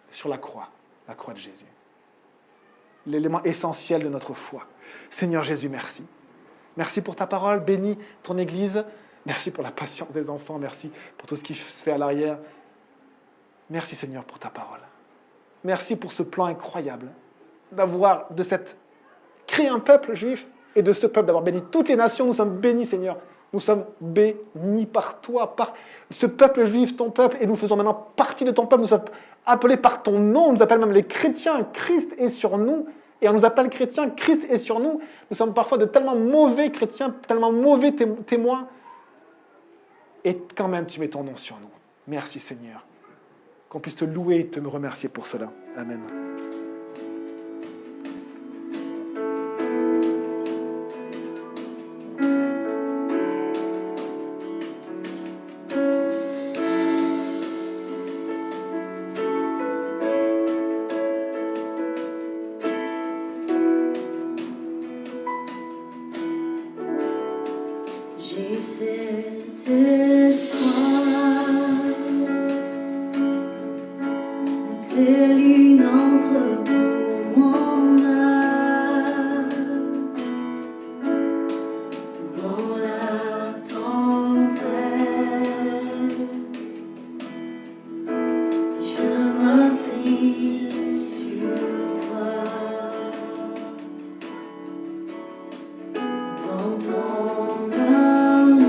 sur la croix de Jésus. L'élément essentiel de notre foi. Seigneur Jésus, merci. Merci pour ta parole, bénis ton Église. Merci pour la patience des enfants, merci pour tout ce qui se fait à l'arrière. Merci Seigneur pour ta parole. Merci pour ce plan incroyable créer un peuple juif et de ce peuple d'avoir béni toutes les nations. Nous sommes bénis Seigneur. Nous sommes bénis par toi, par ce peuple juif, ton peuple, et nous faisons maintenant partie de ton peuple. Nous sommes appelés par ton nom, on nous appelle même les chrétiens. Christ est sur nous, et on nous appelle chrétiens. Christ est sur nous. Nous sommes parfois de tellement mauvais chrétiens, tellement mauvais témoins. et quand même tu mets ton nom sur nous. Merci Seigneur. Qu'on puisse te louer et te remercier pour cela. Amen. J'ai cet espoir, tel une encre pour mon âme, dans la tempête, je m'appuie sur toi, dans ton amour.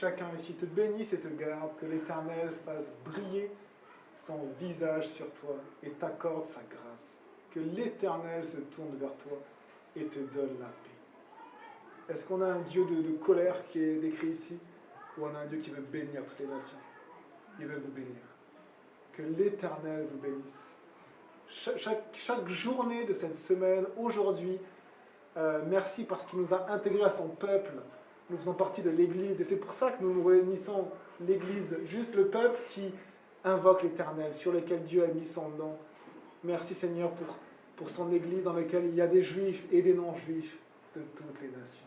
chacun ici te bénisse et te garde, que l'Éternel fasse briller son visage sur toi et t'accorde sa grâce. Que l'Éternel se tourne vers toi et te donne la paix. Est-ce qu'on a un Dieu de colère qui est décrit ici, ou on a un Dieu qui veut bénir toutes les nations? Il veut vous bénir. Que l'Éternel vous bénisse. Chaque journée de cette semaine, aujourd'hui, merci parce qu'il nous a intégrés à son peuple. Nous faisons partie de l'Église et c'est pour ça que nous nous réunissons, l'Église, juste le peuple qui invoque l'Éternel, sur lequel Dieu a mis son nom. Merci Seigneur pour son Église dans laquelle il y a des Juifs et des non-Juifs de toutes les nations.